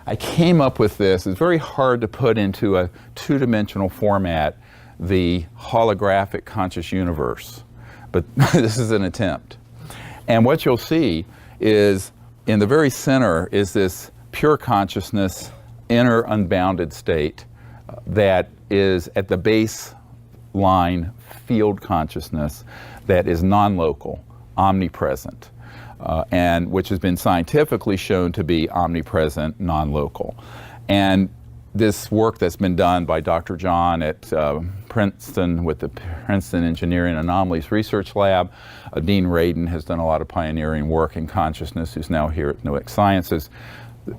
I came up with this. It's very hard to put into a two-dimensional format, the holographic conscious universe, but this is an attempt. And what you'll see is in the very center is this pure consciousness, inner unbounded state that is at the baseline field consciousness that is non-local, omnipresent, and which has been scientifically shown to be omnipresent, non-local. And this work that's been done by Dr. John at Princeton with the Princeton Engineering Anomalies Research Lab, Dean Radin has done a lot of pioneering work in consciousness, who's now here at Noetic Sciences.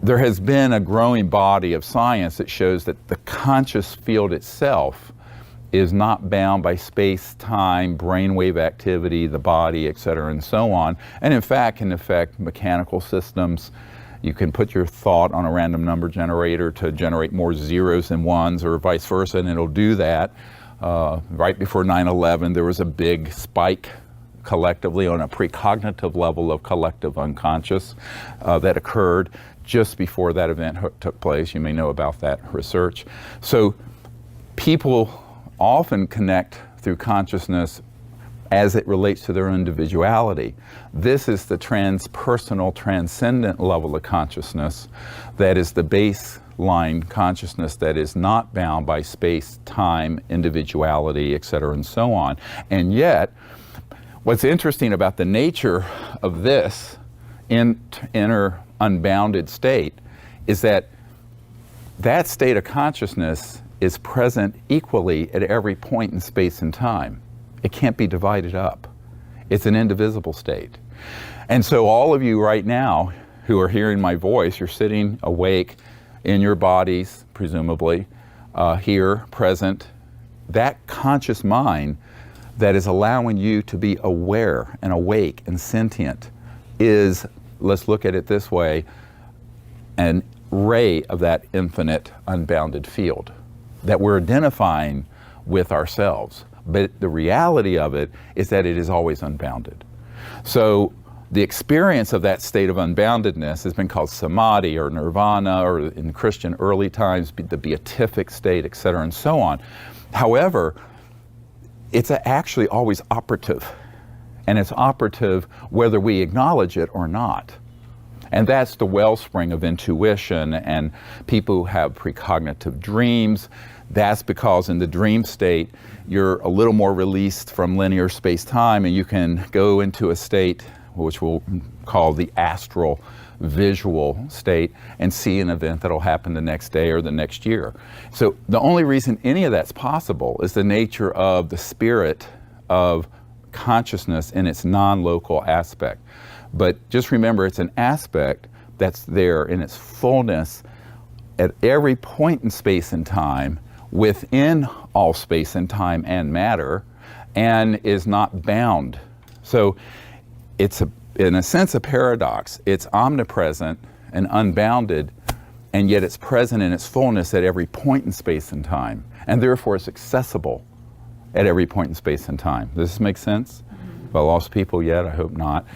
There has been a growing body of science that shows that the conscious field itself is not bound by space, time, brainwave activity, the body, et cetera, and so on, and in fact can affect mechanical systems. You can put your thought on a random number generator to generate more zeros than ones, or vice versa, and it'll do that. Right before 9/11, there was a big spike collectively on a precognitive level of collective unconscious that occurred just before that event took place. You may know about that research. So people often connect through consciousness as it relates to their individuality. This is the transpersonal, transcendent level of consciousness that is the baseline consciousness that is not bound by space, time, individuality, et cetera, and so on. And yet, what's interesting about the nature of this inner unbounded state is that that state of consciousness is present equally at every point in space and time. It can't be divided up. It's an indivisible state. And so all of you right now who are hearing my voice, you're sitting awake in your bodies, presumably, here, present. That conscious mind that is allowing you to be aware and awake and sentient is, let's look at it this way, an ray of that infinite unbounded field that we're identifying with ourselves. But the reality of it is that it is always unbounded. So the experience of that state of unboundedness has been called samadhi or nirvana, or in Christian early times, the beatific state, et cetera, and so on. However, it's actually always operative. And it's operative whether we acknowledge it or not. And that's the wellspring of intuition and people who have precognitive dreams. That's because in the dream state, you're a little more released from linear space-time, and you can go into a state which we'll call the astral visual state and see an event that'll happen the next day or the next year. So the only reason any of that's possible is the nature of the spirit of consciousness in its non-local aspect. But just remember, it's an aspect that's there in its fullness at every point in space and time, within all space and time and matter, and is not bound. So it's, in a sense, a paradox. It's omnipresent and unbounded, and yet it's present in its fullness at every point in space and time, and therefore it's accessible at every point in space and time. Does this make sense? Have I lost people yet? I hope not.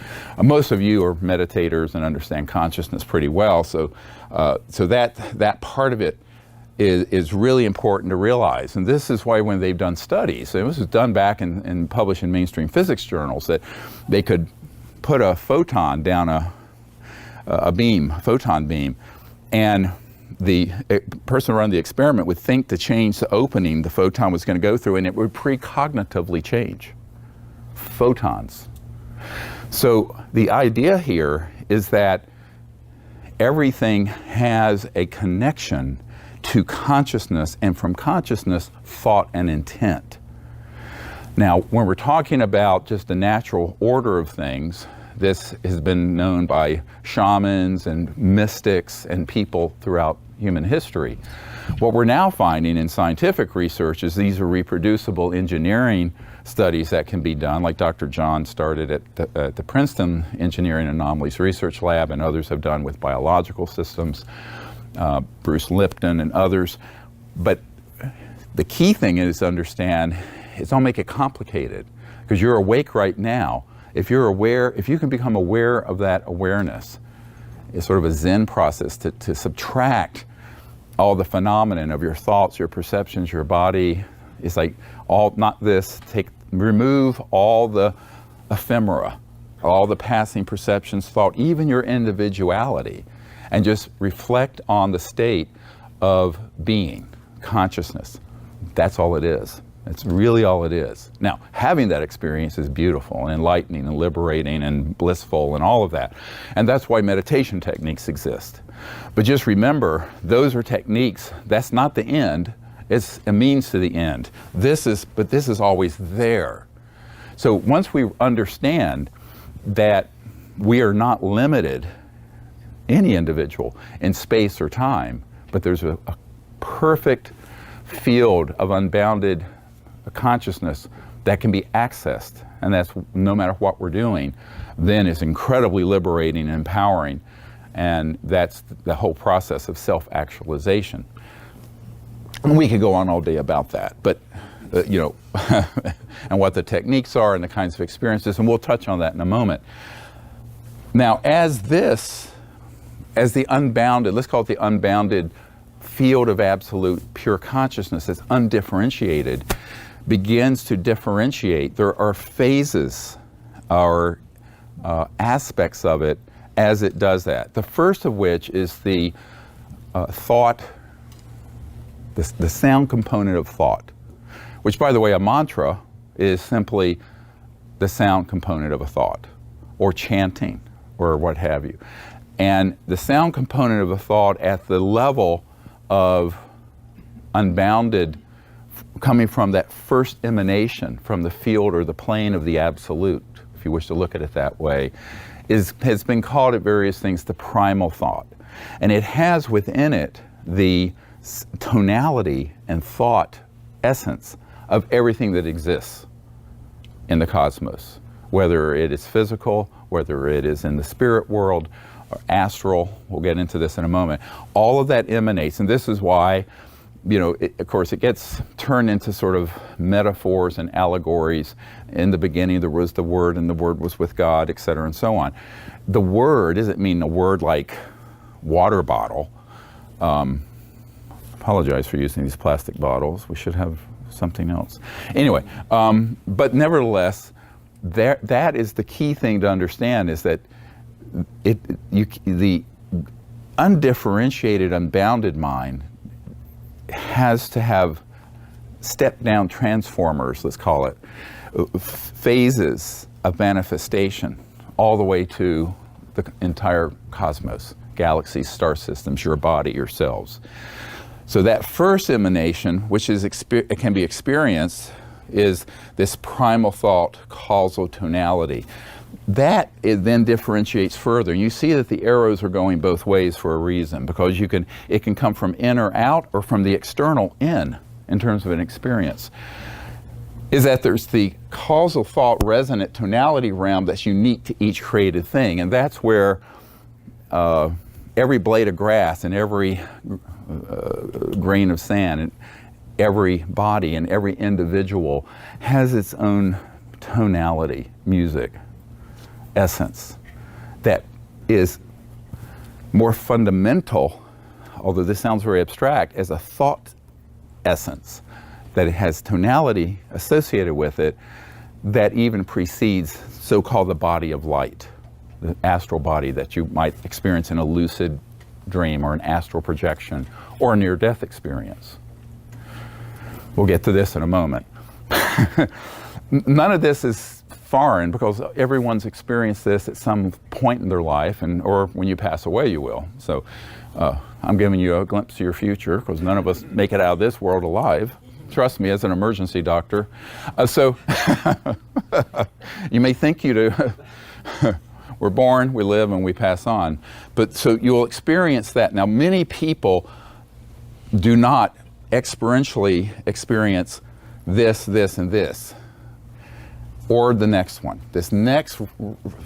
Most of you are meditators and understand consciousness pretty well, so that part of it is really important to realize. And this is why when they've done studies, and this was done back and published in mainstream physics journals, that they could put a photon down a photon beam, and the person who ran the experiment would think to change the opening the photon was going to go through, and it would precognitively change. Photons. So the idea here is that everything has a connection to consciousness, and from consciousness, thought and intent. Now, when we're talking about just the natural order of things, this has been known by shamans and mystics and people throughout human history. What we're now finding in scientific research is these are reproducible engineering studies that can be done, like Dr. John started at the Princeton Engineering Anomalies Research Lab, and others have done with biological systems, Bruce Lipton and others. But the key thing is to understand, is don't make it complicated, because you're awake right now. If you're aware, if you can become aware of that awareness, is sort of a Zen process to subtract all the phenomenon of your thoughts, your perceptions, your body. It's like all, not this, remove all the ephemera, all the passing perceptions, thought, even your individuality, and just reflect on the state of being, consciousness. That's all it is. That's really all it is. Now, having that experience is beautiful and enlightening and liberating and blissful and all of that. And that's why meditation techniques exist. But just remember, those are techniques. That's not the end. It's a means to the end. But this is always there. So once we understand that we are not limited, any individual, in space or time, but there's a perfect field of unbounded consciousness that can be accessed, and that's no matter what we're doing, then it's incredibly liberating and empowering, and that's the whole process of self-actualization. And we could go on all day about that, but you know, and what the techniques are and the kinds of experiences, and we'll touch on that in a moment. Now, as the unbounded, let's call it the unbounded field of absolute pure consciousness that's undifferentiated, begins to differentiate, there are phases or aspects of it as it does that. The first of which is the thought, the sound component of thought, which, by the way, a mantra is simply the sound component of a thought, or chanting, or what have you. And the sound component of a thought at the level of unbounded, coming from that first emanation from the field or the plane of the absolute, if you wish to look at it that way, has been called at various things the primal thought. And it has within it the tonality and thought essence of everything that exists in the cosmos, whether it is physical, whether it is in the spirit world, or astral. We'll get into this in a moment. All of that emanates, and this is why, you know, of course, it gets turned into sort of metaphors and allegories. In the beginning, there was the Word, and the Word was with God, et cetera, and so on. The Word doesn't mean a word like water bottle. Apologize for using these plastic bottles. We should have something else. Anyway, but nevertheless, that is the key thing to understand, is that the undifferentiated, unbounded mind has to have step-down transformers, let's call it, phases of manifestation all the way to the entire cosmos, galaxies, star systems, your body, yourselves. So that first emanation, which it can be experienced, is this primal thought, causal tonality. That it then differentiates further. You see that the arrows are going both ways for a reason, because it can come from in or out, or from the external in terms of an experience. Is that there's the causal thought resonant tonality realm that's unique to each created thing, and that's where every blade of grass and every grain of sand and every body and every individual has its own tonality, music, essence, that is more fundamental, although this sounds very abstract, as a thought essence, that it has tonality associated with it that even precedes so-called the body of light, the astral body that you might experience in a lucid dream or an astral projection or a near-death experience. We'll get to this in a moment. None of this is foreign, because everyone's experienced this at some point in their life, or when you pass away, you will. So I'm giving you a glimpse of your future, because none of us make it out of this world alive. Trust me, as an emergency doctor. So you may think you do. We're born, we live, and we pass on. But so you'll experience that. Now, many people do not experientially experience this, and this, or the next one. This next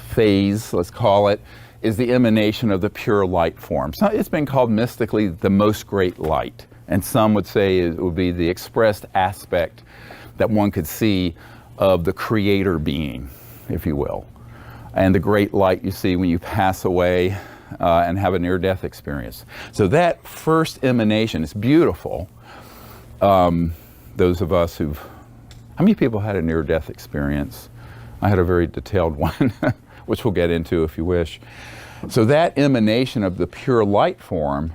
phase, let's call it, is the emanation of the pure light form. So it's been called mystically the most great light. And some would say it would be the expressed aspect that one could see of the creator being, if you will. And the great light you see when you pass away, and have a near-death experience. So that first emanation is beautiful. Those of us who've, how many people had a near-death experience? I had a very detailed one, which we'll get into if you wish. So that emanation of the pure light form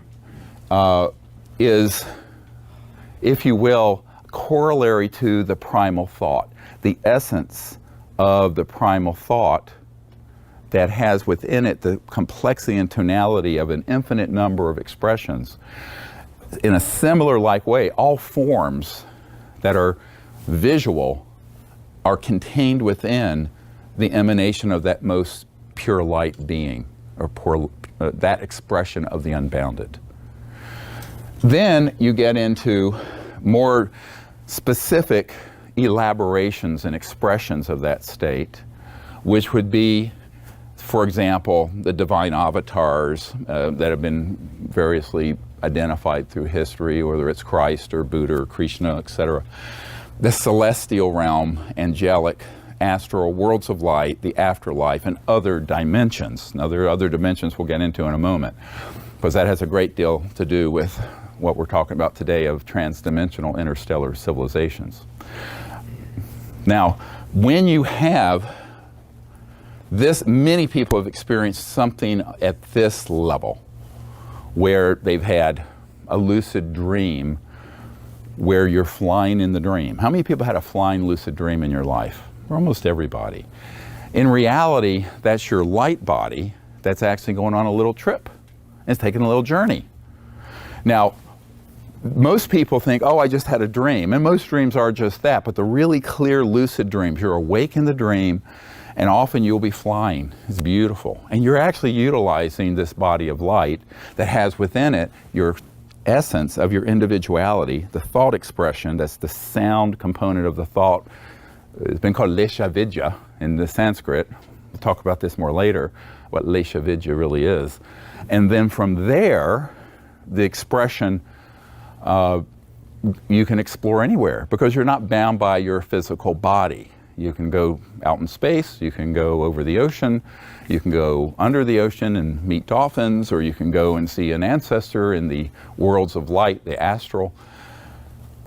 is, if you will, corollary to the primal thought, the essence of the primal thought that has within it the complexity and tonality of an infinite number of expressions. In a similar like way, all forms that are visual are contained within the emanation of that most pure light being, or that expression of the unbounded. Then you get into more specific elaborations and expressions of that state, which would be, for example, the divine avatars that have been variously identified through history, whether it's Christ or Buddha or Krishna, etc. The celestial realm, angelic, astral, worlds of light, the afterlife, and other dimensions. Now, there are other dimensions we'll get into in a moment, because that has a great deal to do with what we're talking about today of transdimensional interstellar civilizations. Now, when you have this, many people have experienced something at this level, where they've had a lucid dream where you're flying in the dream. How many people had a flying lucid dream in your life? Almost everybody. In reality, that's your light body that's actually going on a little trip. It's taking a little journey. Now, most people think, oh, I just had a dream, and most dreams are just that, but the really clear lucid dreams, you're awake in the dream, and often you'll be flying. It's beautiful. And you're actually utilizing this body of light that has within it your essence of your individuality, the thought expression, that's the sound component of the thought. It's been called Lesha Vidya in the Sanskrit. We'll talk about this more later, what Lesha Vidya really is. And then from there, the expression you can explore anywhere, because you're not bound by your physical body. You can go out in space, you can go over the ocean, you can go under the ocean and meet dolphins, or you can go and see an ancestor in the worlds of light, the astral.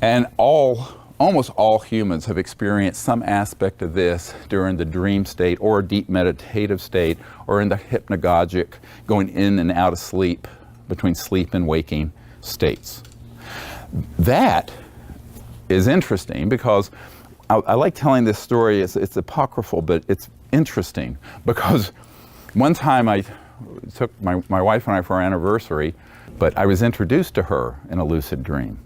And almost all humans have experienced some aspect of this during the dream state, or a deep meditative state, or in the hypnagogic, going in and out of sleep, between sleep and waking states. That is interesting because I like telling this story. It's apocryphal, but it's interesting because one time I took my wife and I for our anniversary, but I was introduced to her in a lucid dream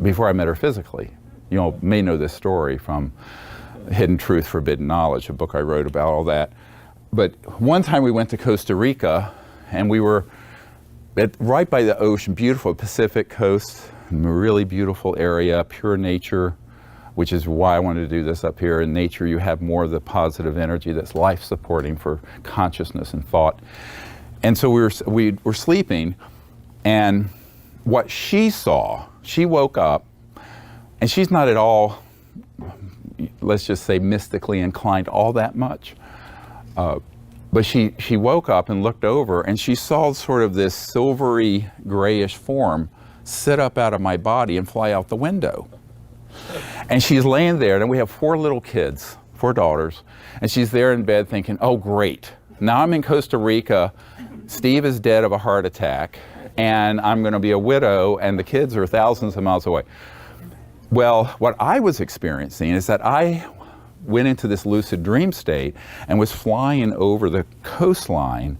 before I met her physically. You all may know this story from Hidden Truth, Forbidden Knowledge, a book I wrote about all that. But one time we went to Costa Rica, and we were right by the ocean, beautiful Pacific coast, really beautiful area, pure nature, which is why I wanted to do this up here. In nature, you have more of the positive energy that's life-supporting for consciousness and thought. And so we were sleeping, and what she saw, she woke up, and she's not at all, let's just say, mystically inclined all that much. But she woke up and looked over, and she saw sort of this silvery grayish form sit up out of my body and fly out the window. And she's laying there, and we have 4 little kids, 4 daughters, and she's there in bed thinking, oh great, now I'm in Costa Rica, Steve is dead of a heart attack, and I'm going to be a widow, and the kids are thousands of miles away. Well, what I was experiencing is that I went into this lucid dream state and was flying over the coastline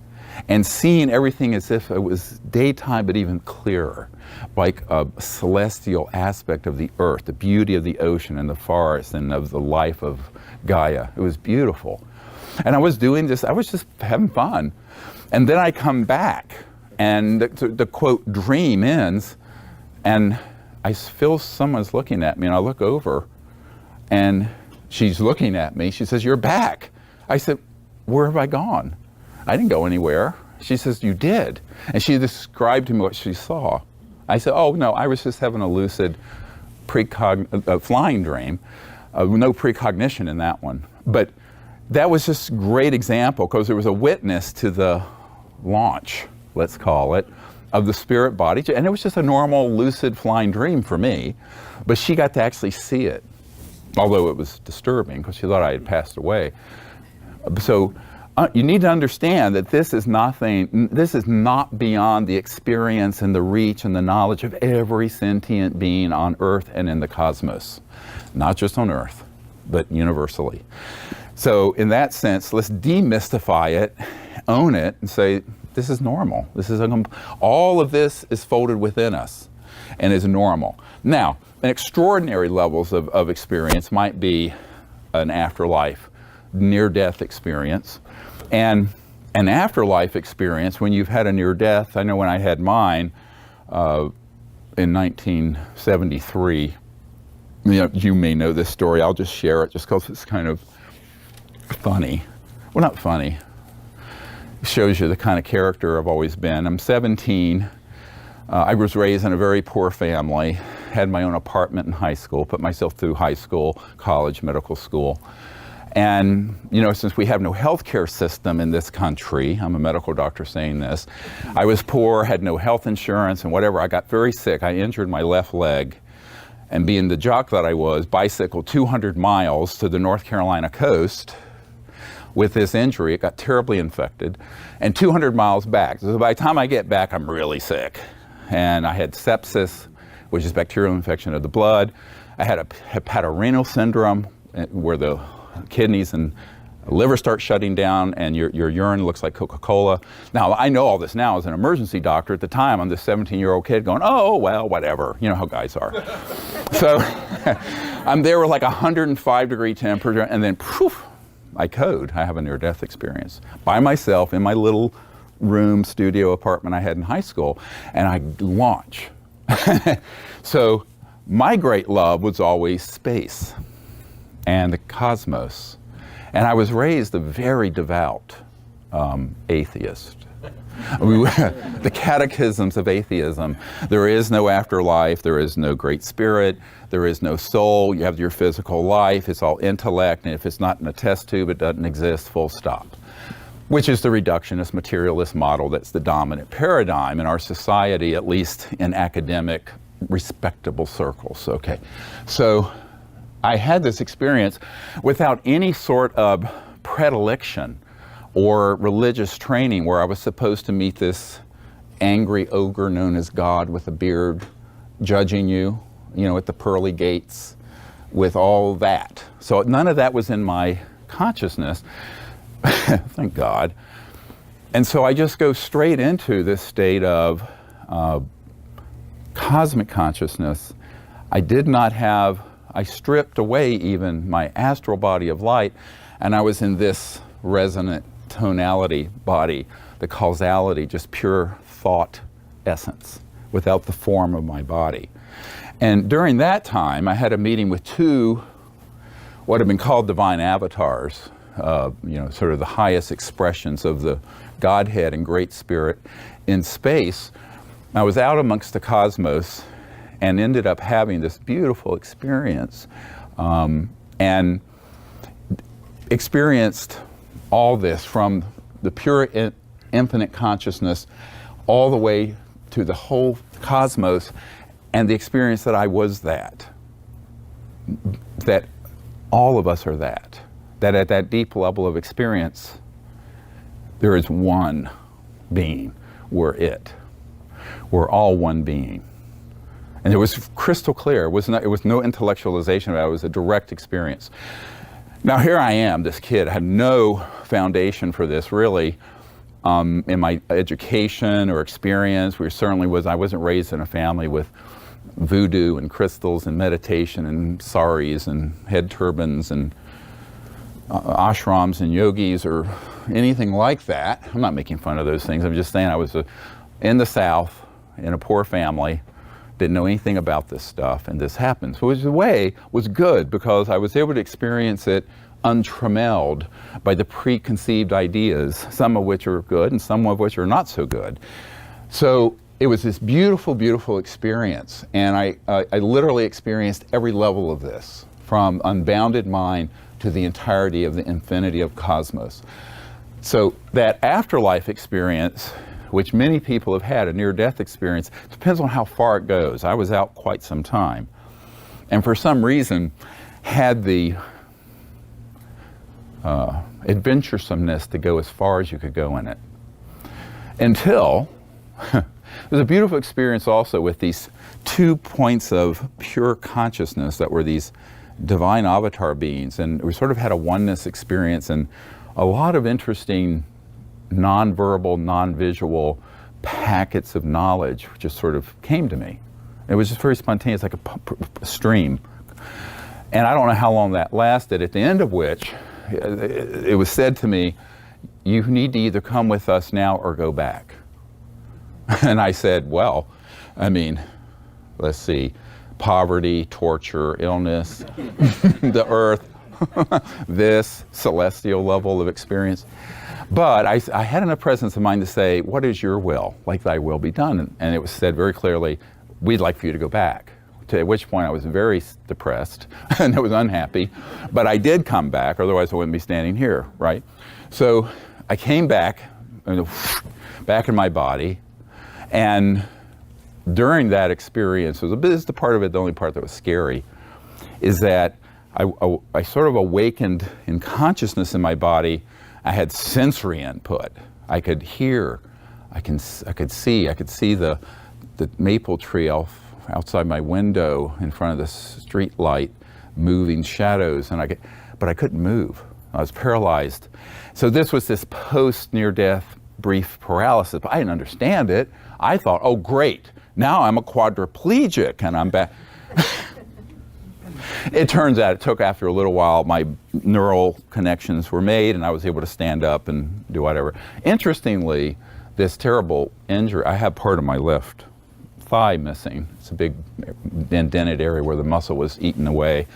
and seeing everything as if it was daytime, but even clearer, like a celestial aspect of the earth, the beauty of the ocean and the forest and of the life of Gaia. It was beautiful. And I was doing this, I was just having fun. And then I come back, and the quote, dream ends, and I feel someone's looking at me, and I look over, and she's looking at me. She says, you're back. I said, where have I gone? I didn't go anywhere. She says, you did. And she described to me what she saw. I said, oh no, I was just having a lucid flying dream. No precognition in that one. But that was just a great example, because there was a witness to the launch let's call it, of the spirit body. And it was just a normal lucid flying dream for me, but she got to actually see it, although it was disturbing because she thought I had passed away. So you need to understand that this is not beyond the experience and the reach and the knowledge of every sentient being on Earth and in the cosmos. Not just on Earth, but universally. So in that sense, let's demystify it, own it, and say, this is normal. All of this is folded within us and is normal. Now, extraordinary levels of experience might be an afterlife, near-death experience. And an afterlife experience, when you've had a near-death, I know when I had mine in 1973, you may know this story, I'll just share it just because it's kind of funny. Well, not funny. It shows you the kind of character I've always been. I'm 17. I was raised in a very poor family, had my own apartment in high school, put myself through high school, college, medical school. And, since we have no healthcare system in this country, I'm a medical doctor saying this, I was poor, had no health insurance and whatever. I got very sick. I injured my left leg. And being the jock that I was, bicycled 200 miles to the North Carolina coast with this injury. It got terribly infected. And 200 miles back. So by the time I get back, I'm really sick. And I had sepsis, which is bacterial infection of the blood. I had a hepatorenal syndrome, where the kidneys and liver start shutting down and your urine looks like Coca-Cola. Now, I know all this now as an emergency doctor. At the time, I'm this 17-year-old kid going, oh, well, whatever. You know how guys are. So I'm there with like 105-degree temperature, and then poof, I have a near-death experience by myself in my little room studio apartment I had in high school, and I launch. So my great love was always space and the cosmos. And I was raised a very devout atheist. The catechisms of atheism. There is no afterlife, there is no great spirit, there is no soul, you have your physical life, it's all intellect, and if it's not in a test tube, it doesn't exist, full stop. Which is the reductionist, materialist model that's the dominant paradigm in our society, at least in academic, respectable circles, okay? So I had this experience without any sort of predilection or religious training where I was supposed to meet this angry ogre known as God with a beard judging you, at the pearly gates with all that. So none of that was in my consciousness, thank God. And so I just go straight into this state of cosmic consciousness. I stripped away even my astral body of light, and I was in this resonant tonality body, the causality, just pure thought essence, without the form of my body. And during that time, I had a meeting with two, what have been called divine avatars, sort of the highest expressions of the Godhead and Great Spirit in space. I was out amongst the cosmos and ended up having this beautiful experience and experienced all this from the pure infinite consciousness all the way to the whole cosmos, and the experience that I was that all of us are that at that deep level of experience, there is one being. We're it. We're all one being. And it was crystal clear. It was no intellectualization of it. It was a direct experience. Now here I am, this kid. I had no foundation for this really in my education or experience. I wasn't raised in a family with voodoo and crystals and meditation and saris and head turbans and ashrams and yogis or anything like that. I'm not making fun of those things. I'm just saying I was in the South in a poor family. Didn't know anything about this stuff, and this happened. So in a way, was good because I was able to experience it untrammeled by the preconceived ideas, some of which are good and some of which are not so good. So it was this beautiful, beautiful experience, and I literally experienced every level of this, from unbounded mind to the entirety of the infinity of cosmos. So that afterlife experience which many people have had, a near-death experience. It depends on how far it goes. I was out quite some time, and for some reason had the adventuresomeness to go as far as you could go in it. Until, it was a beautiful experience also with these 2 points of pure consciousness that were these divine avatar beings, and we sort of had a oneness experience and a lot of interesting non-verbal, non-visual packets of knowledge just sort of came to me. It was just very spontaneous, like a stream. And I don't know how long that lasted, at the end of which it was said to me, you need to either come with us now or go back. And I said, well, I mean, let's see, poverty, torture, illness, the earth, this celestial level of experience. But I had enough presence of mind to say, what is your will? Like thy will be done. And it was said very clearly, we'd like for you to go back. At which point I was very depressed and I was unhappy. But I did come back, otherwise I wouldn't be standing here, right? So I came back, back in my body. And during that experience, this is the part of it, the only part that was scary, is that I sort of awakened in consciousness in my body. I had sensory input. I could hear, I could see the maple tree outside my window in front of the street light, moving shadows, but I couldn't move. I was paralyzed. So this was this post-near-death brief paralysis, but I didn't understand it. I thought, oh great, now I'm a quadriplegic and I'm back. It turns out it took, after a little while, my neural connections were made and I was able to stand up and do whatever. Interestingly, this terrible injury, I have part of my left thigh missing. It's a big indented area where the muscle was eaten away.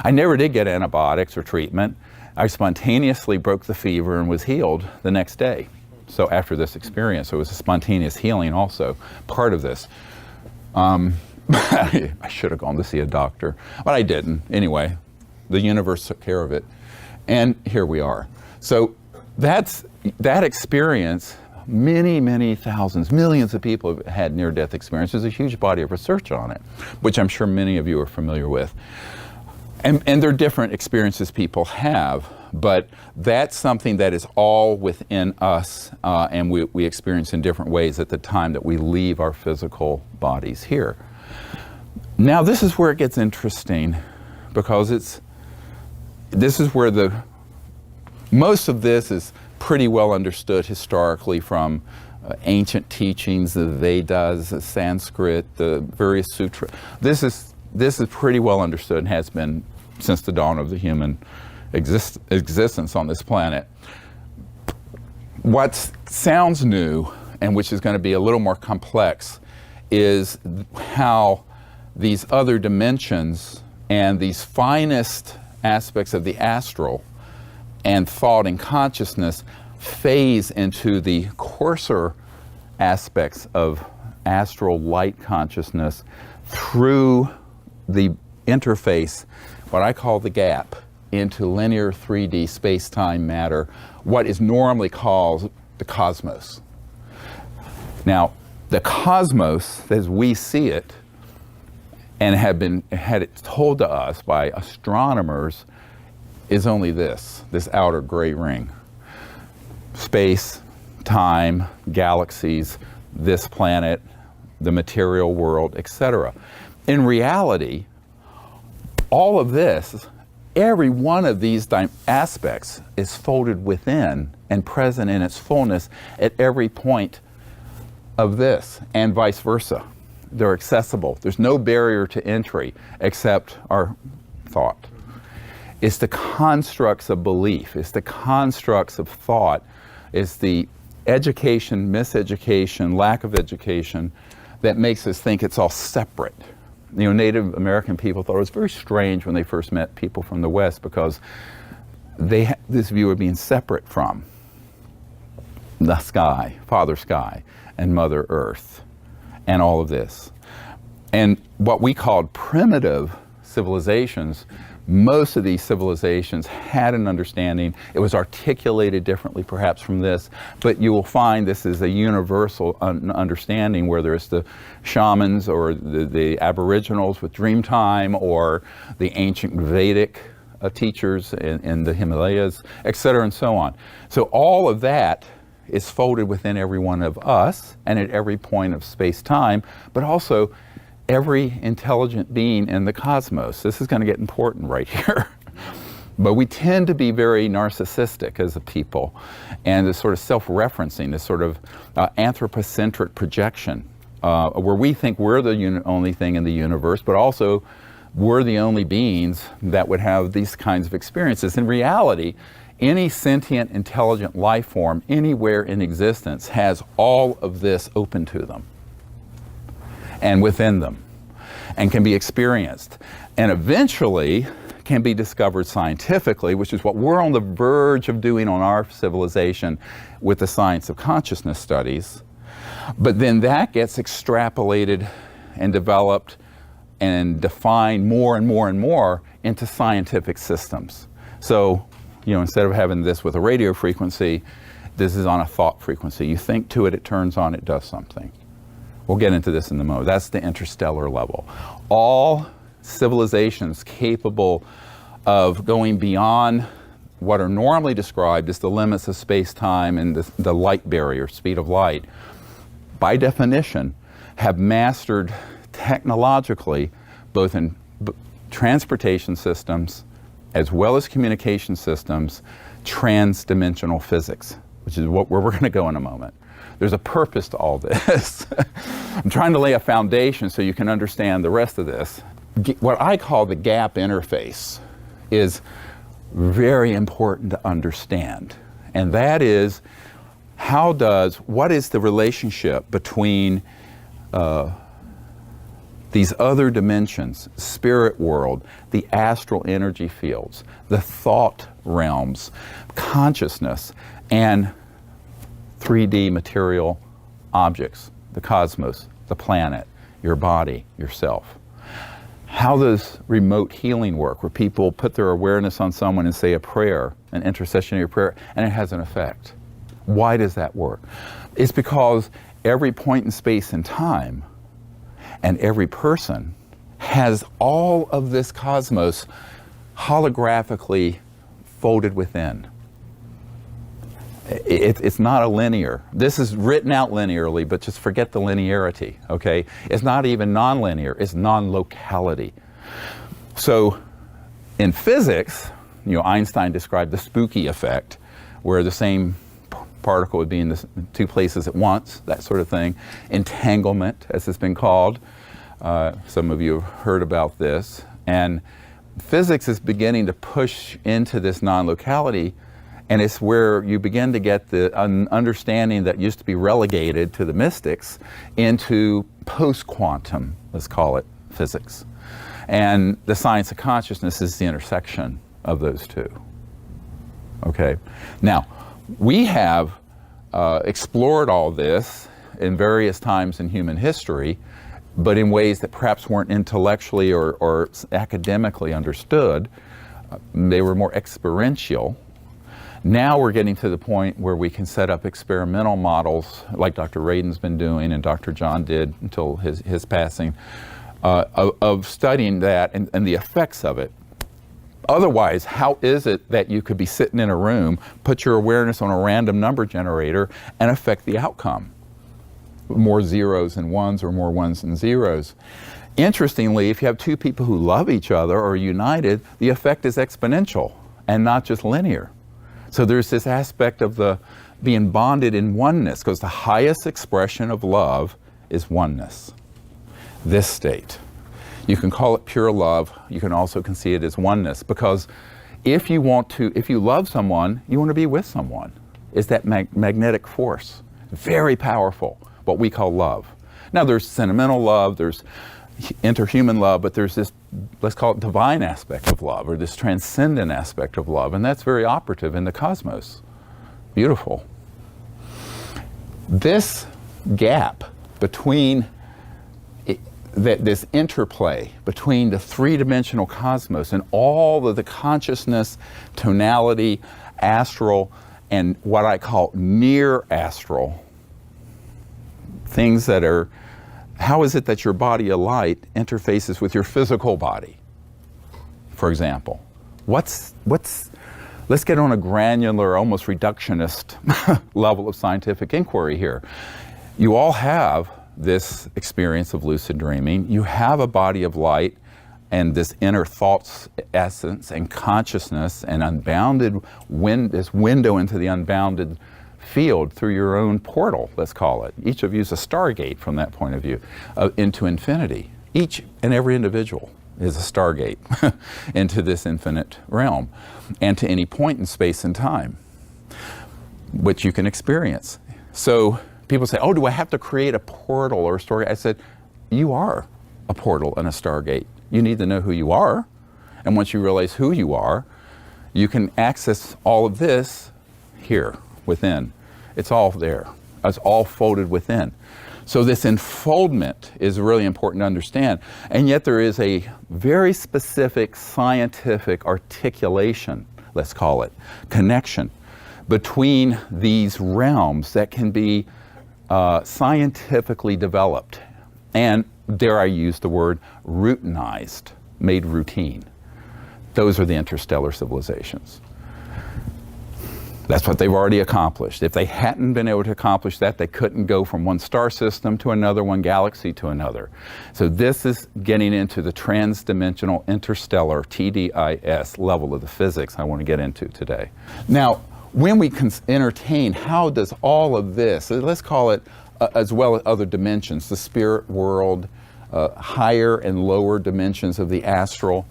I never did get antibiotics or treatment. I spontaneously broke the fever and was healed the next day. So after this experience, it was a spontaneous healing also, part of this. I should have gone to see a doctor, but I didn't. Anyway, the universe took care of it. And here we are. So that experience, many thousands, millions of people have had near-death experiences. There's a huge body of research on it, which I'm sure many of you are familiar with. And there are different experiences people have, but that's something that is all within us, and we experience in different ways at the time that we leave our physical bodies here. Now this is where it gets interesting, because this is where most of this is pretty well understood historically from ancient teachings, the Vedas, the Sanskrit, the various sutras. This is pretty well understood and has been since the dawn of the human existence on this planet. What sounds new, and which is going to be a little more complex, is how these other dimensions and these finest aspects of the astral and thought and consciousness phase into the coarser aspects of astral light consciousness through the interface, what I call the gap, into linear 3D space-time matter, what is normally called the cosmos. Now, the cosmos, as we see it, and had it told to us by astronomers, is only this outer gray ring. Space, time, galaxies, this planet, the material world, etc. In reality, all of this, every one of these aspects is folded within and present in its fullness at every point of this, and vice versa. They're accessible. There's no barrier to entry except our thought. It's the constructs of belief, it's the constructs of thought, it's the education, miseducation, lack of education that makes us think it's all separate. You know, Native American people thought it was very strange when they first met people from the West, because they had this view of being separate from the sky, Father Sky, and Mother Earth, and all of this. And what we called primitive civilizations, most of these civilizations had an understanding. It was articulated differently perhaps from this, but you will find this is a universal understanding, whether it's the shamans or the aboriginals with Dreamtime, or the ancient Vedic teachers in the Himalayas, etc., and so on. So all of that is folded within every one of us and at every point of space-time, but also every intelligent being in the cosmos. This is going to get important right here. But we tend to be very narcissistic as a people, and this sort of self-referencing, this sort of anthropocentric projection, where we think we're the only thing in the universe, but also we're the only beings that would have these kinds of experiences. In reality, any sentient, intelligent life form anywhere in existence has all of this open to them and within them, and can be experienced, and eventually can be discovered scientifically, which is what we're on the verge of doing on our civilization with the science of consciousness studies. But then that gets extrapolated and developed and defined more and more and more into scientific systems. So, instead of having this with a radio frequency, this is on a thought frequency. You think to it, it turns on, it does something. We'll get into this in the moment. That's the interstellar level. All civilizations capable of going beyond what are normally described as the limits of space-time and the light barrier, speed of light, by definition, have mastered technologically, both in transportation systems as well as communication systems, transdimensional physics, which is where we're going to go in a moment. There's a purpose to all this. I'm trying to lay a foundation so you can understand the rest of this. What I call the gap interface is very important to understand. And that is, what is the relationship between these other dimensions, spirit world, the astral energy fields, the thought realms, consciousness, and 3D material objects, the cosmos, the planet, your body, yourself. How does remote healing work, where people put their awareness on someone and say a prayer, an intercessionary prayer, and it has an effect? Why does that work? It's because every point in space and time and every person has all of this cosmos holographically folded within. It's not a linear. This is written out linearly, but just forget the linearity, okay? It's not even non-linear, it's non-locality. So in physics, Einstein described the spooky effect, where the same particle would be in two places at once, that sort of thing. Entanglement, as it's been called. Some of you have heard about this. And physics is beginning to push into this non-locality, and it's where you begin to get the understanding that used to be relegated to the mystics into post-quantum, let's call it, physics. And the science of consciousness is the intersection of those two. Okay. Now, we have explored all this in various times in human history, but in ways that perhaps weren't intellectually or academically understood. They were more experiential. Now we're getting to the point where we can set up experimental models, like Dr. Radin's been doing and Dr. John did until his passing, of studying that and the effects of it. Otherwise, how is it that you could be sitting in a room, put your awareness on a random number generator, and affect the outcome? More zeros and ones or more ones and zeros. Interestingly, if you have two people who love each other or are united, the effect is exponential and not just linear. So there's this aspect of the being bonded in oneness, because the highest expression of love is oneness. This state. You can call it pure love. You can also conceive it as oneness, because if you love someone, you want to be with someone. It's that magnetic force. Very powerful, what we call love. Now there's sentimental love, there's interhuman love, but there's this, let's call it divine aspect of love, or this transcendent aspect of love, and that's very operative in the cosmos. Beautiful. This gap between that this interplay between the three-dimensional cosmos and all of the consciousness, tonality, astral, and what I call near astral, things that are, how is it that your body of light interfaces with your physical body, for example? Let's get on a granular, almost reductionist level of scientific inquiry here. You all have this experience of lucid dreaming. You have a body of light and this inner thoughts essence and consciousness and unbounded this window into the unbounded field through your own portal, let's call it. Each of you is a stargate from that point of view into infinity. Each and every individual is a stargate into this infinite realm and to any point in space and time, which you can experience. So people say, oh, do I have to create a portal or a stargate? I said, you are a portal and a stargate. You need to know who you are. And once you realize who you are, you can access all of this here within. It's all there. It's all folded within. So this enfoldment is really important to understand. And yet there is a very specific scientific articulation, let's call it, connection between these realms that can be scientifically developed. And dare I use the word routinized, made routine. Those are the interstellar civilizations. That's what they've already accomplished. If they hadn't been able to accomplish that, they couldn't go from one star system to another, one galaxy to another. So this is getting into the transdimensional interstellar, TDIS, level of the physics I want to get into today. Now, when we entertain, how does all of this, let's call it as well as other dimensions, the spirit world, higher and lower dimensions of the astral,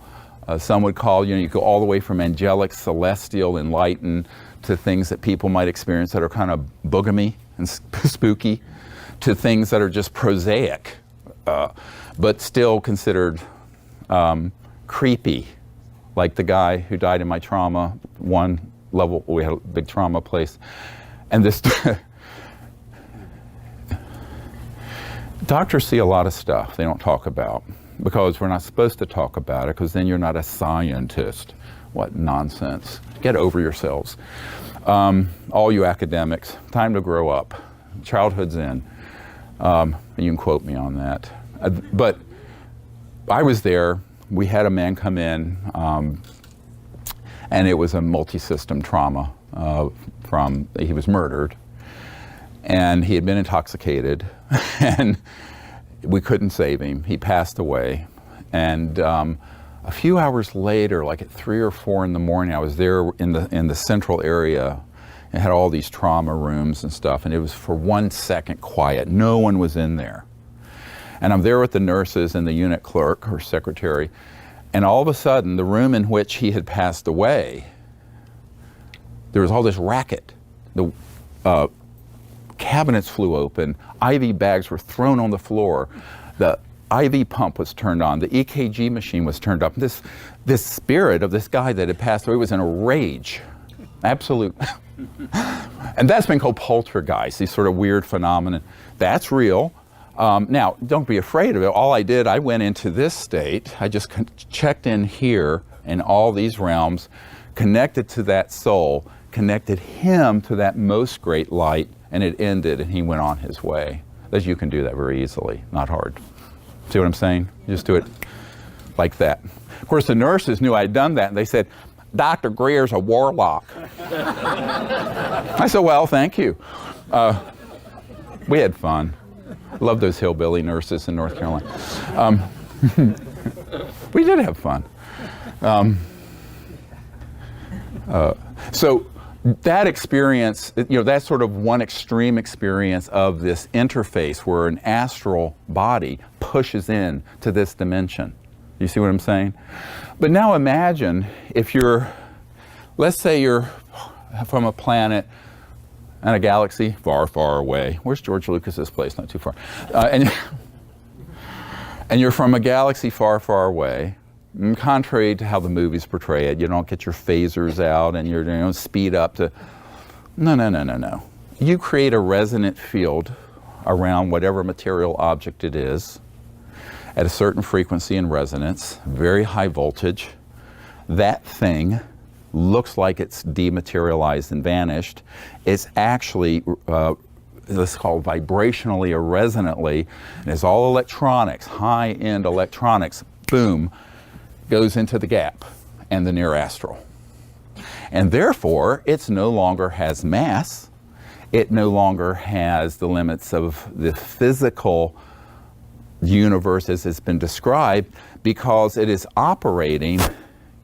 some would call, you go all the way from angelic, celestial, enlightened, to things that people might experience that are kind of boogamy and spooky, to things that are just prosaic, but still considered creepy, like the guy who died in my trauma one level. We had a big trauma place, and this doctors see a lot of stuff they don't talk about because we're not supposed to talk about it, because then you're not a scientist. What nonsense. Get over yourselves. All you academics, time to grow up. Childhood's in. You can quote me on that. But I was there. We had a man come in, and it was a multi-system trauma. He was murdered, and he had been intoxicated, and we couldn't save him. He passed away, and a few hours later, like at 3 or 4 in the morning, I was there in the central area and had all these trauma rooms and stuff, and it was for 1 second quiet. No one was in there. And I'm there with the nurses and the unit clerk or secretary, and all of a sudden, the room in which he had passed away, there was all this racket. The cabinets flew open, IV bags were thrown on the floor, the IV pump was turned on, the EKG machine was turned up. This spirit of this guy that had passed away was in a rage, absolute. And that's been called poltergeist, these sort of weird phenomena. That's real. Now, don't be afraid of it. All I did, I went into this state, I just checked in here in all these realms, connected to that soul, connected him to that most great light, and it ended, and he went on his way. As you can do that very easily, not hard. See what I'm saying? You just do it like that. Of course, the nurses knew I'd done that, and they said, Dr. Greer's a warlock. I said, well, thank you. We had fun. Love those hillbilly nurses in North Carolina. We did have fun. So that experience, that's sort of one extreme experience of this interface where an astral body pushes in to this dimension. You see what I'm saying? But now imagine if let's say you're from a planet and a galaxy far, far away. Where's George Lucas's place? Not too far. And you're from a galaxy far, far away. And contrary to how the movies portray it, you don't get your phasers out and you speed up to. No. You create a resonant field around whatever material object it is, at a certain frequency and resonance, very high voltage. That thing looks like it's dematerialized and vanished. It's actually, let's call it vibrationally or resonantly, and it's all electronics, high-end electronics, boom, goes into the gap and the near astral. And therefore, it no longer has mass. It no longer has the limits of the physical universe as it's been described, because it is operating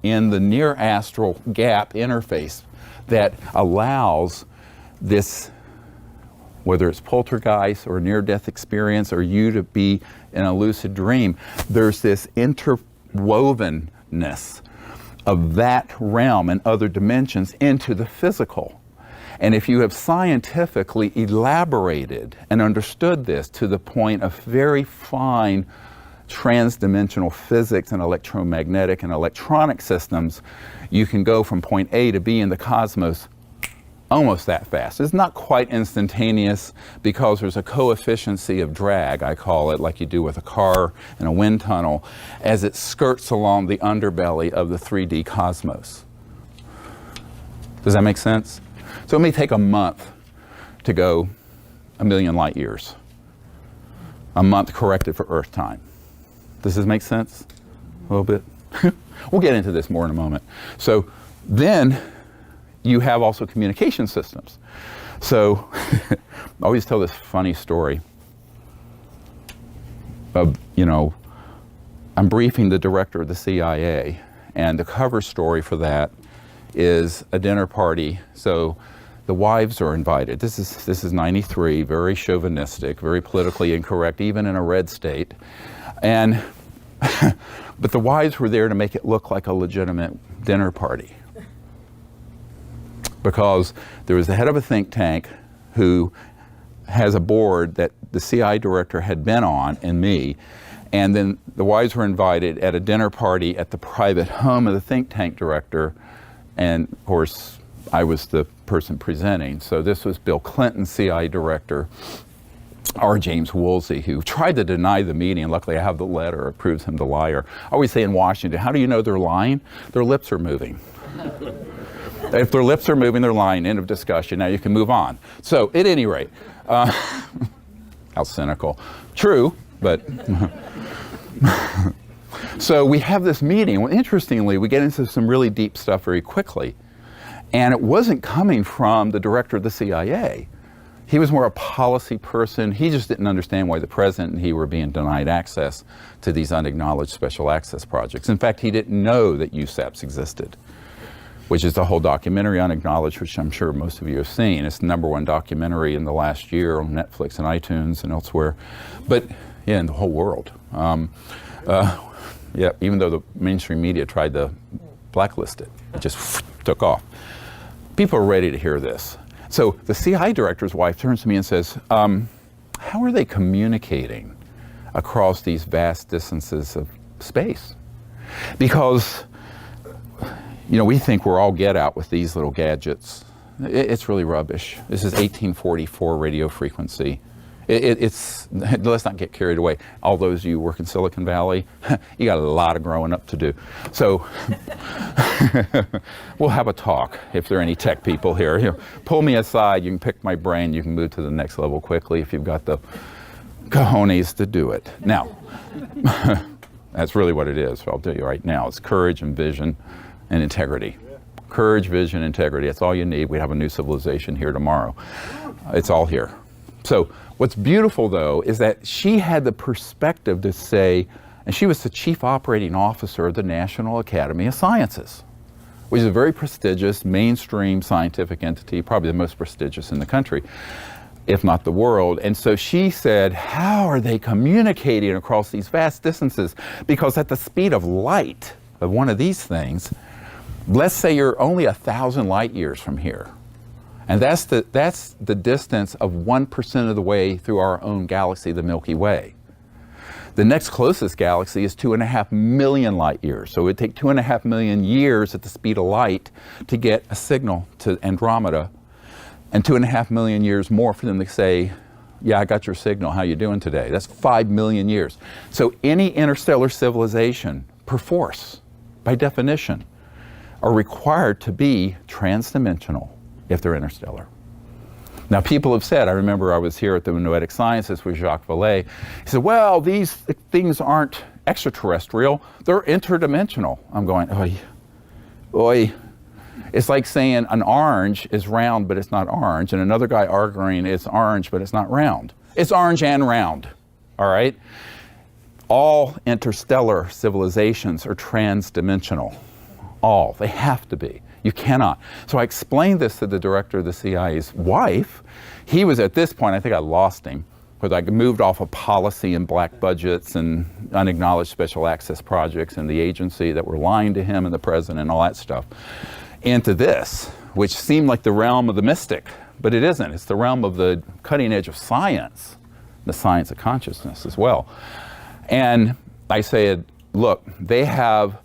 in the near astral gap interface that allows this, whether it's poltergeist or near-death experience or you to be in a lucid dream, there's this interwovenness of that realm and other dimensions into the physical. And if you have scientifically elaborated and understood this to the point of very fine transdimensional physics and electromagnetic and electronic systems, you can go from point A to B in the cosmos almost that fast. It's not quite instantaneous because there's a coefficiency of drag, I call it, like you do with a car in a wind tunnel, as it skirts along the underbelly of the 3D cosmos. Does that make sense? So it may take a month to go 1,000,000 light years. A month corrected for Earth time. Does this make sense? A little bit? We'll get into this more in a moment. So then you have also communication systems. So I always tell this funny story of, I'm briefing the director of the CIA, and the cover story for that is a dinner party. So the wives are invited. This is 93, very chauvinistic, very politically incorrect, even in a red state. And but the wives were there to make it look like a legitimate dinner party, because there was the head of a think tank who has a board that the CIA director had been on, and me, and then the wives were invited at a dinner party at the private home of the think tank director, and of course I was the person presenting. So this was Bill Clinton, CIA director, R. James Woolsey, who tried to deny the meeting, and luckily I have the letter that proves him the liar. I always say in Washington, how do you know they're lying? Their lips are moving. If their lips are moving, they're lying. End of discussion. Now you can move on. So at any rate, how cynical. True, but so we have this meeting. Well, interestingly, we get into some really deep stuff very quickly. And it wasn't coming from the director of the CIA. He was more a policy person. He just didn't understand why the president and he were being denied access to these unacknowledged special access projects. In fact, he didn't know that USAPs existed, which is the whole documentary, Unacknowledged, which I'm sure most of you have seen. It's the #1 documentary in the last year on Netflix and iTunes and elsewhere. But yeah, in the whole world. Yeah, even though the mainstream media tried to blacklist it, it just took off. People are ready to hear this. So the CIA director's wife turns to me and says, how are they communicating across these vast distances of space? Because, we think we're all get out with these little gadgets. It's really rubbish. This is 1844 radio frequency. Let's not get carried away. All those of you who work in Silicon Valley, you got a lot of growing up to do. So we'll have a talk if there are any tech people here. Pull me aside, you can pick my brain, you can move to the next level quickly if you've got the cojones to do it. Now, that's really what it is, I'll tell you right now. It's courage and vision and integrity. Courage, vision, integrity, that's all you need. We have a new civilization here tomorrow. It's all here. So what's beautiful, though, is that she had the perspective to say, and she was the chief operating officer of the National Academy of Sciences, which is a very prestigious mainstream scientific entity, probably the most prestigious in the country, if not the world. And so she said, how are they communicating across these vast distances? Because at the speed of light of one of these things, let's say you're only 1,000 light years from here. And that's the distance of 1% of the way through our own galaxy, the Milky Way. The next closest galaxy is 2.5 million light years. So it would take 2.5 million years at the speed of light to get a signal to Andromeda, and 2.5 million years more for them to say Yeah, I got your signal. How you doing today? That's 5 million years. So any interstellar civilization, perforce, by definition, are required to be transdimensional if they're interstellar. Now, people have said, I remember I was here at the Noetic Sciences with Jacques Vallée. He said, well, these things aren't extraterrestrial, they're interdimensional. I'm going, oy, oy. It's like saying an orange is round, but it's not orange, and another guy arguing it's orange, but it's not round. It's orange and round, all right? All interstellar civilizations are transdimensional. All, they have to be. You cannot. So I explained this to the director of the CIA's wife. He was at this point, I think I lost him, because I moved off of policy and black budgets and unacknowledged special access projects and the agency that were lying to him and the president and all that stuff, into this, which seemed like the realm of the mystic, but it isn't. It's the realm of the cutting edge of science, the science of consciousness as well. And I said, look, they have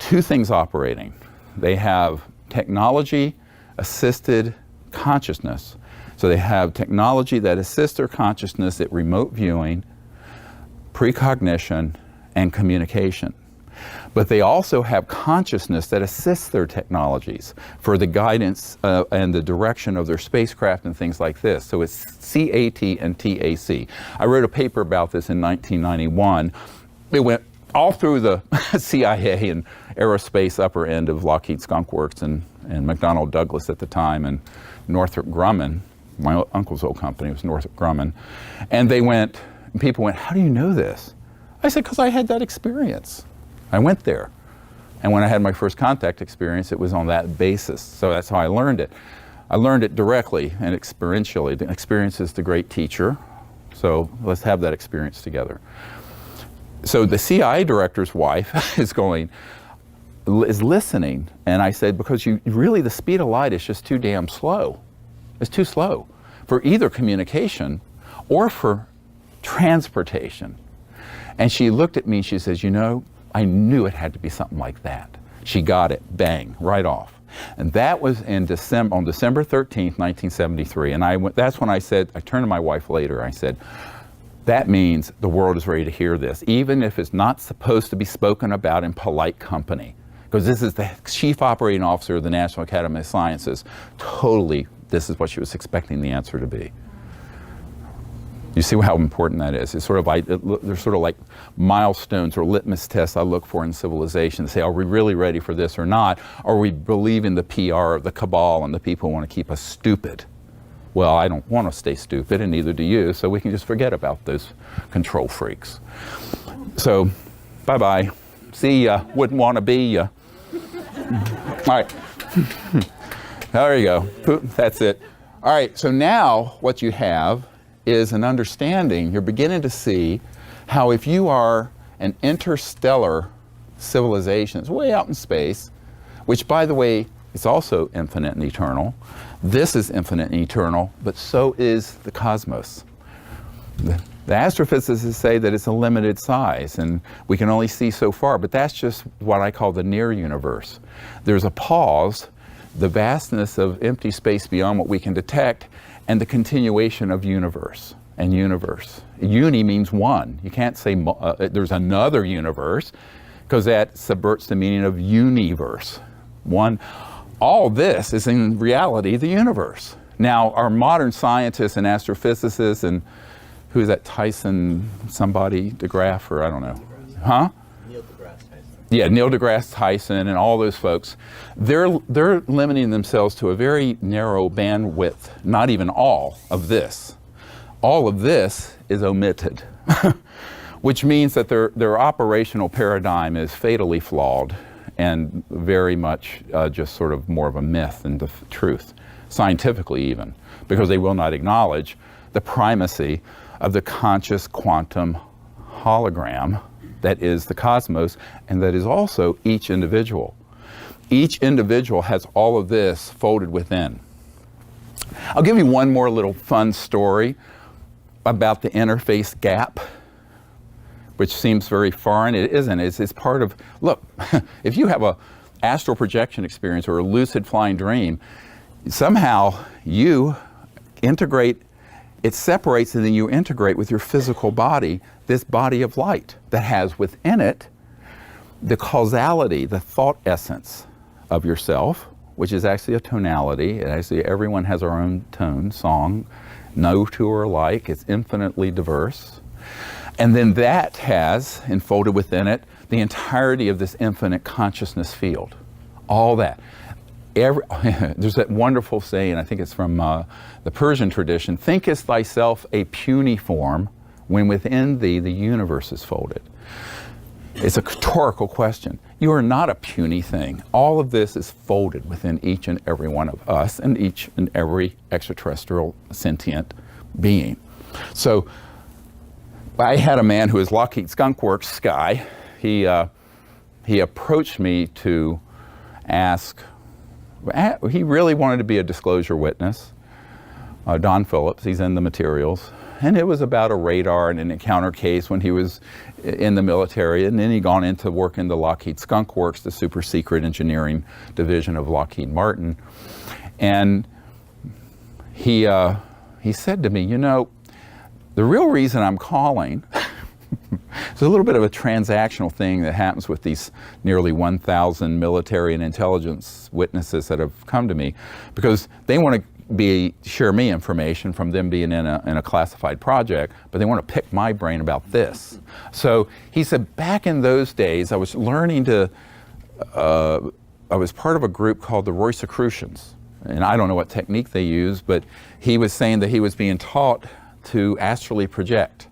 two things operating. They have technology-assisted consciousness. So they have technology that assists their consciousness at remote viewing, precognition, and communication. But they also have consciousness that assists their technologies for the guidance and the direction of their spacecraft and things like this. So it's CAT and TAC. I wrote a paper about this in 1991. It went all through the CIA and aerospace upper end of Lockheed Skunk Works and McDonnell Douglas at the time, and Northrop Grumman. My uncle's old company was Northrop Grumman. And they went, and people went, how do you know this? I said, because I had that experience. I went there. And when I had my first contact experience, it was on that basis. So that's how I learned it. I learned it directly and experientially. The experience is the great teacher. So let's have that experience together. So the CIA director's wife is listening. And I said, because really the speed of light is just too damn slow. It's too slow for either communication or for transportation. And she looked at me and she says, you know, I knew it had to be something like that. She got it, bang, right off. And that was on December 13th, 1973. And that's when I said, I turned to my wife later, I said, that means the world is ready to hear this, even if it's not supposed to be spoken about in polite company. Because this is the chief operating officer of the National Academy of Sciences. Totally, this is what she was expecting the answer to be. You see how important that is? It's sort of like, they're sort of like milestones or litmus tests I look for in civilization to say, are we really ready for this or not? Or are we believing the PR of the cabal and the people who want to keep us stupid? Well, I don't want to stay stupid, and neither do you, so we can just forget about those control freaks. So, bye-bye. See ya. Wouldn't want to be ya. All right. There you go. That's it. All right, so now what you have is an understanding. You're beginning to see how if you are an interstellar civilization, it's way out in space, which, by the way, is also infinite and eternal. This is infinite and eternal, but so is the cosmos. The astrophysicists say that it's a limited size and we can only see so far, but that's just what I call the near universe. There's a pause, the vastness of empty space beyond what we can detect, and the continuation of universe and universe. Uni means one. You can't say there's another universe, because that subverts the meaning of universe. One. All this is in reality the universe. Now, our modern scientists and astrophysicists, and who's that Tyson, somebody, DeGraff, or I don't know. Huh? Neil deGrasse Tyson. Yeah, Neil deGrasse Tyson and all those folks, they're limiting themselves to a very narrow bandwidth, not even all of this. All of this is omitted, which means that their operational paradigm is fatally flawed and very much just sort of more of a myth than the truth, scientifically even, because they will not acknowledge the primacy of the conscious quantum hologram that is the cosmos, and that is also each individual. Each individual has all of this folded within. I'll give you one more little fun story about the interface gap, which seems very foreign. It isn't. It's part of, look, if you have a astral projection experience or a lucid flying dream, somehow you integrate it separates and then you integrate with your physical body, this body of light that has within it the causality, the thought essence of yourself, which is actually a tonality. And actually everyone has our own tone, song, no two are alike, it's infinitely diverse. And then that has enfolded within it the entirety of this infinite consciousness field, all that. There's that wonderful saying, I think it's from the Persian tradition, thinkest thyself a puny form when within thee the universe is folded. It's a rhetorical question. You are not a puny thing. All of this is folded within each and every one of us and each and every extraterrestrial sentient being. So I had a man who is Lockheed Skunk Works guy. He approached me to ask, he really wanted to be a disclosure witness. Don Phillips, he's in the materials. And it was about a radar and an encounter case when he was in the military. And then he gone into work in the Lockheed Skunk Works, the super secret engineering division of Lockheed Martin. And he said to me, you know, the real reason I'm calling, it's a little bit of a transactional thing that happens with these nearly 1,000 military and intelligence witnesses that have come to me, because they want to share me information from them being in a classified project, but they want to pick my brain about this. So he said, back in those days, I was learning to, I was part of a group called the Rosicrucians, and I don't know what technique they use, but he was saying that he was being taught to astrally project.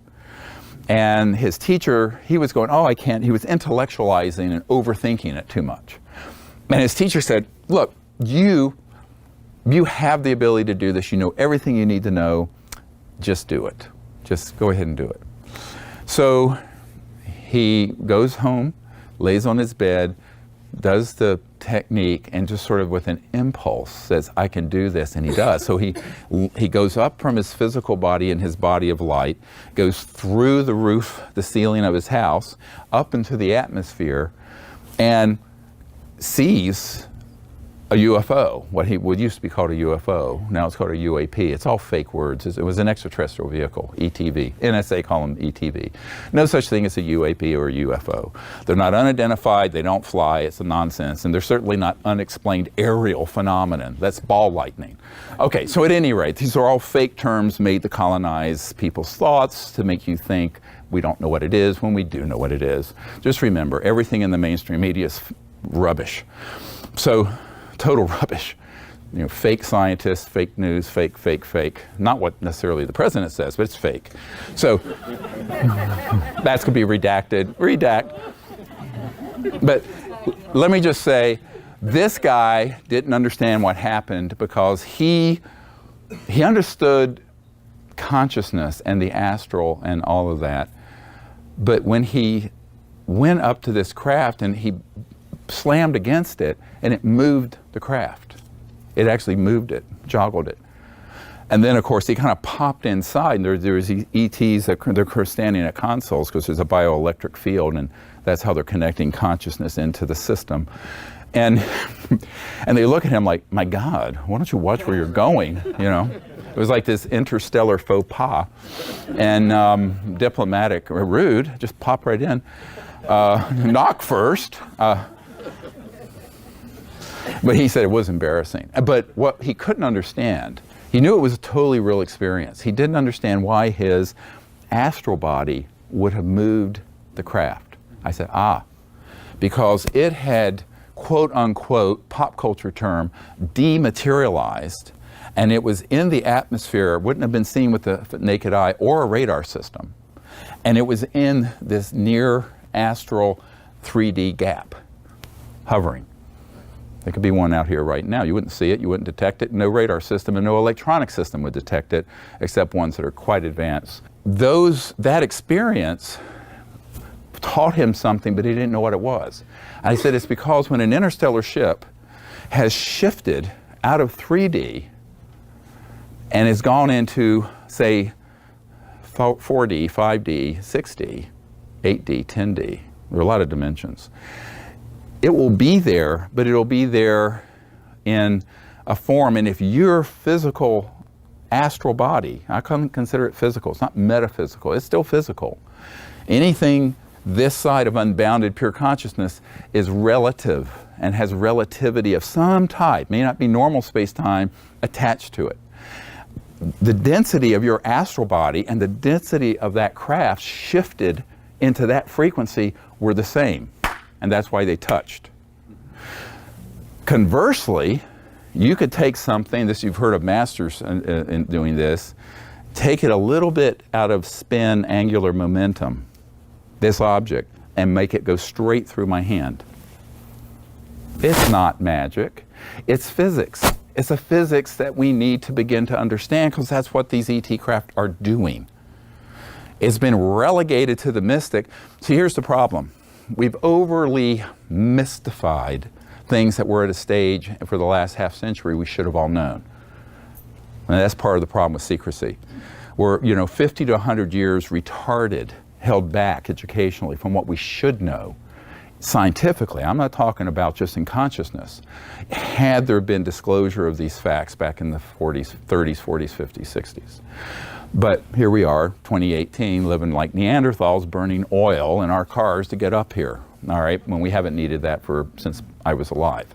And his teacher, he was going, oh, I can't. He was intellectualizing and overthinking it too much. And his teacher said, look, you have the ability to do this. You know everything you need to know. Just do it. Just go ahead and do it. So he goes home, lays on his bed, does the technique, and just sort of with an impulse says, I can do this, and he does. So he goes up from his physical body and his body of light, goes through the roof, the ceiling of his house, up into the atmosphere, and sees a UFO, what used to be called a UFO. Now it's called a UAP. It's all fake words. It was an extraterrestrial vehicle, ETV. NSA call them ETV. No such thing as a UAP or a UFO. They're not unidentified, they don't fly, it's a nonsense, and they're certainly not unexplained aerial phenomenon. That's ball lightning. Okay, so at any rate, these are all fake terms made to colonize people's thoughts, to make you think we don't know what it is when we do know what it is. Just remember, everything in the mainstream media is rubbish. So, total rubbish. You know, fake scientists, fake news, fake. Not what necessarily the president says, but it's fake. So that's going to be redacted. Redact. But let me just say, this guy didn't understand what happened because he understood consciousness and the astral and all of that. But when he went up to this craft and he slammed against it, and it moved the craft. It actually moved it, joggled it. And then, of course, he kind of popped inside, and there's ETs that they're standing at consoles because there's a bioelectric field, and that's how they're connecting consciousness into the system. And they look at him like, my God, why don't you watch where you're going, you know? It was like this interstellar faux pas. And diplomatic, or rude, just pop right in. Knock first. But he said it was embarrassing. But what he couldn't understand, he knew it was a totally real experience. He didn't understand why his astral body would have moved the craft. I said, because it had, quote unquote, pop culture term, dematerialized, and it was in the atmosphere, wouldn't have been seen with the naked eye or a radar system. And it was in this near astral 3D gap, hovering. There could be one out here right now. You wouldn't see it, you wouldn't detect it. No radar system and no electronic system would detect it, except ones that are quite advanced. That experience taught him something, but he didn't know what it was. And he said it's because when an interstellar ship has shifted out of 3D and has gone into, say, 4D, 5D, 6D, 8D, 10D, there are a lot of dimensions. It will be there, but it'll be there in a form, and if your physical astral body. I couldn't consider it physical. It's not metaphysical. It's still physical. Anything this side of unbounded pure consciousness is relative and has relativity of some type, may not be normal space-time attached to it. The density of your astral body and the density of that craft shifted into that frequency were the same, and that's why they touched. Conversely, you could take something, this you've heard of masters in doing this, take it a little bit out of spin angular momentum, this object, and make it go straight through my hand. It's not magic, it's physics. It's a physics that we need to begin to understand, because that's what these ET craft are doing. It's been relegated to the mystic. See, here's the problem. We've overly mystified things that were at a stage for the last half century we should have all known. And that's part of the problem with secrecy. We're 50 to 100 years retarded, held back educationally from what we should know. Scientifically, I'm not talking about just in consciousness. Had there been disclosure of these facts back in the 40s, 30s, 40s, 50s, 60s. But here we are, 2018, living like Neanderthals, burning oil in our cars to get up here, all right, when we haven't needed that since I was alive.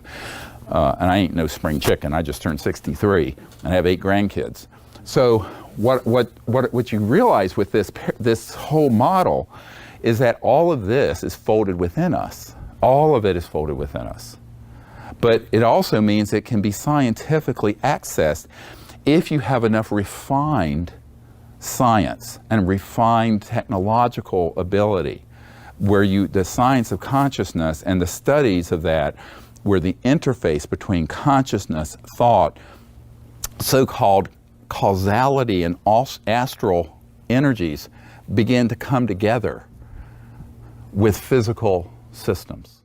And I ain't no spring chicken, I just turned 63 and I have 8 grandkids. So what you realize with this whole model is that all of this is folded within us. All of it is folded within us. But it also means it can be scientifically accessed if you have enough refined science and refined technological ability, where the science of consciousness and the studies of that, where the interface between consciousness, thought, so-called causality and astral energies begin to come together with physical systems.